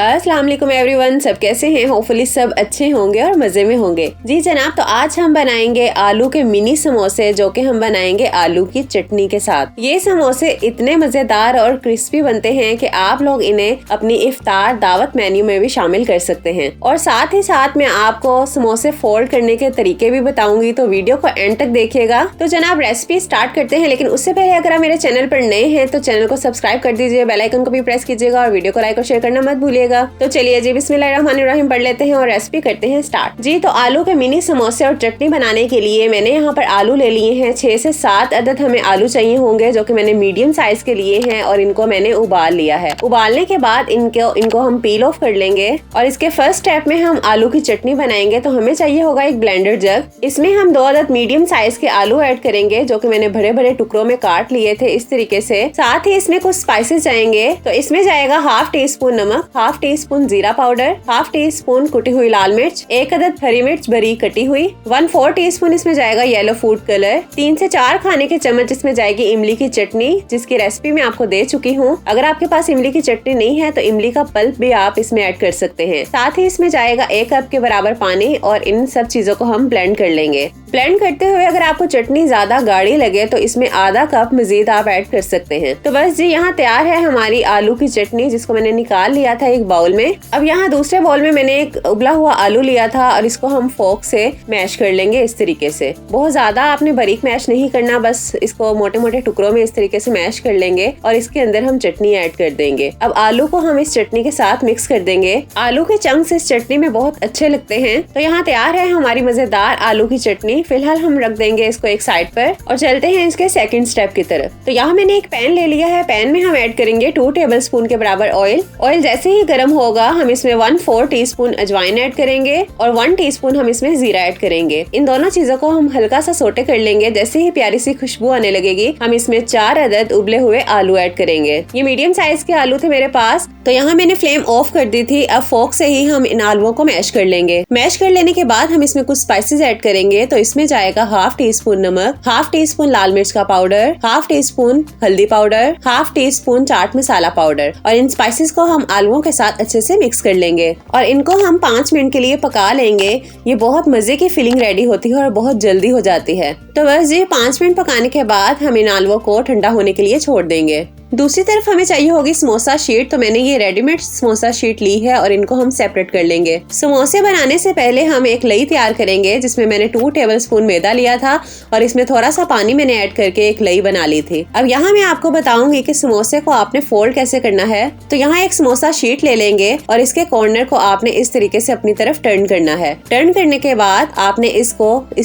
अस्सलाम वालेकुम एवरीवन, सब कैसे हैं? होपफुली सब अच्छे होंगे और मजे में होंगे। जी जनाब, तो आज हम बनाएंगे आलू के मिनी समोसे, जो कि हम बनाएंगे आलू की चटनी के साथ। ये समोसे इतने मजेदार और क्रिस्पी बनते हैं कि आप लोग इन्हें अपनी इफ्तार दावत मेन्यू में भी शामिल कर सकते हैं। और साथ ही साथ मैं आपको समोसे फोल्ड करने के तरीके भी बताऊंगी, तो वीडियो को एंड तक देखिएगा। तो जनाब रेसिपी स्टार्ट करते हैं, लेकिन उससे पहले अगर आप मेरे चैनल पर नए हैं तो चैनल को सब्सक्राइब कर दीजिए, बेल आइकन को भी प्रेस कीजिएगा और वीडियो को लाइक और शेयर करना मत भूलिएगा। तो चलिए जी बिस्मिल्लाहिर्रहमानिर्रहीम पढ़ लेते हैं और रेसिपी करते हैं स्टार्ट। जी तो आलू के मिनी समोसे और चटनी बनाने के लिए मैंने यहाँ पर आलू ले लिए हैं। 6 से 7 अदद हमें आलू चाहिए होंगे, जो कि मैंने मीडियम साइज के लिए हैं और इनको मैंने उबाल लिया है। उबालने के बाद इनको हम पील ऑफ कर लेंगे। और इसके फर्स्ट स्टेप में हम आलू की चटनी बनाएंगे, तो हमें चाहिए होगा एक ब्लेंडर जग। इसमें हम 2 अदद मीडियम साइज के आलू ऐड करेंगे, जो कि मैंने बड़े बड़े टुकड़ों में काट लिए थे इस तरीके से। साथ ही इसमें कुछ स्पाइसेस जाएंगे, तो इसमें जाएगा हाफ टी स्पून नमक, हाफ टी स्पून जीरा पाउडर, हाफ टी स्पून कुटी हुई लाल मिर्च, 1 अदद हरी मिर्च बरी कटी हुई, 1/4 टीस्पून इसमें जाएगा येलो फूड कलर, 3 से 4 खाने के चम्मच इसमें जाएगी इमली की चटनी, जिसकी रेसिपी मैं आपको दे चुकी हूँ। अगर आपके पास इमली की चटनी नहीं है तो इमली का पल्प भी आप इसमें ऐड कर सकते हैं। साथ ही इसमें जाएगा 1 कप के बराबर पानी और इन सब चीजों को हम ब्लेंड कर लेंगे। ब्लेंड करते हुए अगर आपको चटनी ज्यादा गाढ़ी लगे तो इसमें आधा कप मजीद आप ऐड कर सकते हैं। तो बस जी यहाँ तैयार है हमारी आलू की चटनी, जिसको मैंने निकाल लिया था एक बाउल में। अब यहाँ दूसरे बाउल में मैंने एक उबला हुआ आलू लिया था और इसको हम फोक से मैश कर लेंगे इस तरीके से। बहुत ज्यादा आपने बारीक मैश नहीं करना, बस इसको मोटे मोटे टुकड़ों में इस तरीके से मैश कर लेंगे और इसके अंदर हम चटनी ऐड कर देंगे। अब आलू को हम इस चटनी के साथ मिक्स कर देंगे। आलू के चंक्स इस चटनी में बहुत अच्छे लगते हैं। तो यहाँ तैयार है हमारी मजेदार आलू की चटनी। फिलहाल हम रख देंगे इसको एक साइड पर और चलते हैं इसके सेकंड स्टेप की तरफ। तो यहाँ मैंने एक पैन ले लिया है। पैन में हम ऐड करेंगे 2 टेबलस्पून के बराबर ऑयल। ऑयल जैसे ही गर्म होगा हम इसमें 1/4 टीस्पून अजवाइन ऐड करेंगे और 1 टीस्पून हम इसमें जीरा ऐड करेंगे। इन दोनों चीजों को हम हल्का सा सोटे कर लेंगे। जैसे ही प्यारी सी खुशबू आने लगेगी हम इसमें 4 अदद उबले हुए आलू ऐड करेंगे। ये मीडियम साइज के आलू थे मेरे पास, तो यहाँ मैंने फ्लेम ऑफ कर दी थी। अब फोक से ही हम इन आलुओं को मैश कर लेंगे। मैश कर लेने के बाद हम इसमें कुछ स्पाइसेस ऐड करेंगे। तो इसमें जाएगा हाफ टी स्पून नमक, हाफ टी स्पून लाल मिर्च का पाउडर, हाफ टी स्पून हल्दी powder, half tea spoon chaat masala powder. और इन स्पाइसेस को हम आलुओं के साथ अच्छे से मिक्स कर लेंगे और इनको हम 5 मिनट के लिए पका लेंगे। ये बहुत मजे की फिलिंग रेडी होती है और बहुत जल्दी हो जाती है। तो बस ये 5 मिनट पकाने के बाद हम इन आलुओं को ठंडा होने के लिए छोड़ देंगे। दूसरी तरफ हमें चाहिए होगी समोसा शीट। तो मैंने ये रेडीमेड समोसा शीट ली है और इनको हम सेपरेट कर लेंगे। समोसे बनाने से पहले हम एक लई तैयार करेंगे, जिसमें मैंने 2 टेबलस्पून मैदा लिया था और इसमें थोड़ा सा पानी मैंने ऐड करके एक लई बना ली थी। अब यहाँ मैं आपको बताऊंगी कि समोसे को आपने फोल्ड कैसे करना है। तो यहाँ एक समोसा शीट ले लेंगे और इसके कॉर्नर को आपने इस तरीके से अपनी तरफ टर्न करना है। टर्न करने के बाद आपने इस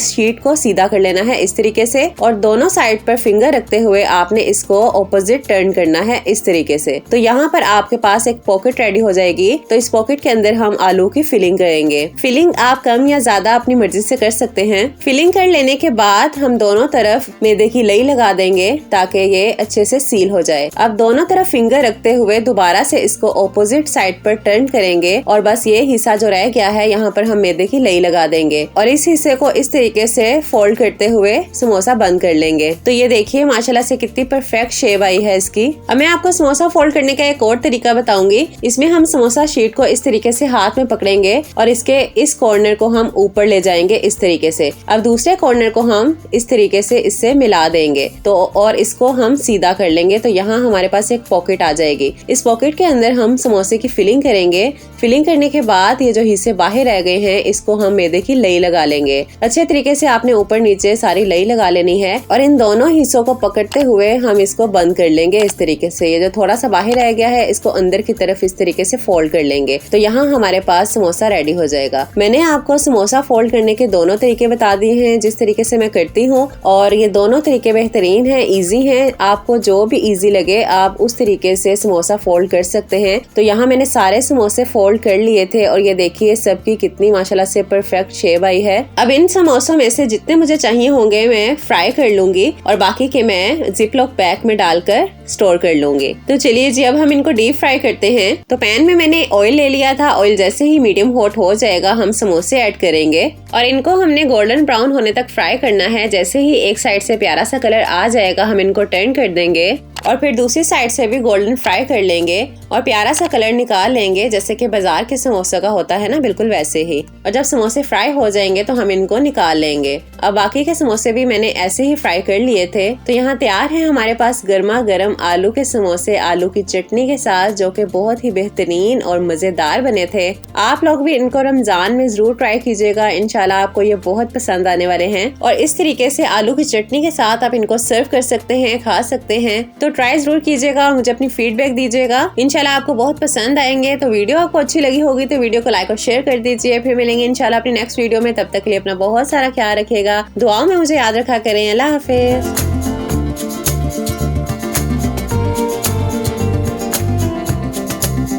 शीट को सीधा कर लेना है इस तरीके से और दोनों साइड पर फिंगर रखते हुए आपने इसको ऑपोजिट टर्न करना है इस तरीके से। तो यहाँ पर आपके पास एक पॉकेट रेडी हो जाएगी। तो इस पॉकेट के अंदर हम आलू की फिलिंग करेंगे। फिलिंग आप कम या ज्यादा अपनी मर्जी से कर सकते हैं। फिलिंग कर लेने के बाद हम दोनों तरफ मैदे की लई लगा देंगे ताकि ये अच्छे से सील हो जाए। अब दोनों तरफ फिंगर रखते हुए दोबारा से इसको ऑपोजिट साइड पर टर्न करेंगे और बस ये हिस्सा जो रह गया है यहाँ पर हम मैदे की लई लगा देंगे और इस हिस्से को इस तरीके से फोल्ड करते हुए समोसा बंद कर लेंगे। तो ये देखिए माशाल्लाह से कितनी परफेक्ट शेप आई है इसकी। अब मैं आपको समोसा फोल्ड करने का एक और तरीका बताऊंगी। इसमें हम समोसा शीट को इस तरीके से हाथ में पकड़ेंगे और इसके इस कॉर्नर को हम ऊपर ले जाएंगे इस तरीके से। अब दूसरे कॉर्नर को हम इस तरीके से इससे मिला देंगे तो और इसको हम सीधा कर लेंगे। तो यहाँ हमारे पास एक पॉकेट आ जाएगी। इस पॉकेट के अंदर हम समोसे की फिलिंग करेंगे। फिलिंग करने के बाद ये जो हिस्से बाहर रह गए हैं इसको हम मैदे की लई लगा लेंगे। अच्छे तरीके से आपने ऊपर नीचे सारी लई लगा लेनी है और इन दोनों हिस्सों को पकड़ते हुए हम इसको बंद कर लेंगे इस तरीके से। ये जो थोड़ा सा बाहर रह गया है इसको अंदर की तरफ इस तरीके से फोल्ड कर लेंगे। तो यहाँ हमारे पास समोसा रेडी हो जाएगा। मैंने आपको समोसा फोल्ड करने के दोनों तरीके बता दिए हैं, जिस तरीके से मैं करती हूँ, और ये दोनों तरीके बेहतरीन हैं, इजी हैं। आपको जो भी इजी लगे आप उस तरीके से समोसा फोल्ड कर सकते हैं। तो यहाँ मैंने सारे समोसे फोल्ड कर लिए थे और ये देखिए सबकी कितनी माशाल्लाह से परफेक्ट शेप आई है। अब इन समोसों में से जितने मुझे चाहिए होंगे मैं फ्राई कर लूंगी और बाकी के मैं जिपलॉक पैक में डालकर स्टोर कर लूंगी। तो चलिए जी अब हम इनको डीप फ्राई करते हैं। तो पैन में मैंने ऑयल ले लिया था। ऑयल जैसे ही मीडियम हॉट हो जाएगा हम समोसे ऐड करेंगे और इनको हमने गोल्डन ब्राउन होने तक फ्राई करना है। जैसे ही एक साइड से प्यारा सा कलर आ जाएगा हम इनको टर्न कर देंगे और फिर दूसरी साइड से भी गोल्डन फ्राई कर लेंगे और प्यारा सा कलर निकाल लेंगे, जैसे कि बाजार के समोसे का होता है ना, बिल्कुल वैसे ही। और जब समोसे फ्राई हो जाएंगे तो हम इनको निकाल लेंगे। अब बाकी के समोसे भी मैंने ऐसे ही फ्राई कर लिए थे। तो यहाँ तैयार है हमारे पास गर्मा गर्म आलू के समोसे आलू की चटनी के साथ, जो कि बहुत ही बेहतरीन और मजेदार बने थे। आप लोग भी इनको रमजान में जरूर ट्राई कीजिएगा, इंशाल्लाह आपको ये बहुत पसंद आने वाले हैं। और इस तरीके से आलू की चटनी के साथ आप इनको सर्व कर सकते हैं, खा सकते हैं। तो ट्राई जरूर कीजिएगा और मुझे अपनी फीडबैक दीजिएगा, इंशाल्लाह आपको बहुत पसंद आएंगे। तो वीडियो आपको अच्छी लगी होगी तो वीडियो को लाइक और शेयर कर दीजिए। फिर मिलेंगे इंशाल्लाह अपनी नेक्स्ट वीडियो में, तब तक के लिए अपना बहुत सारा ख्याल रखिएगा, दुआओं में मुझे याद रखा करें। अल्लाह हाफिज।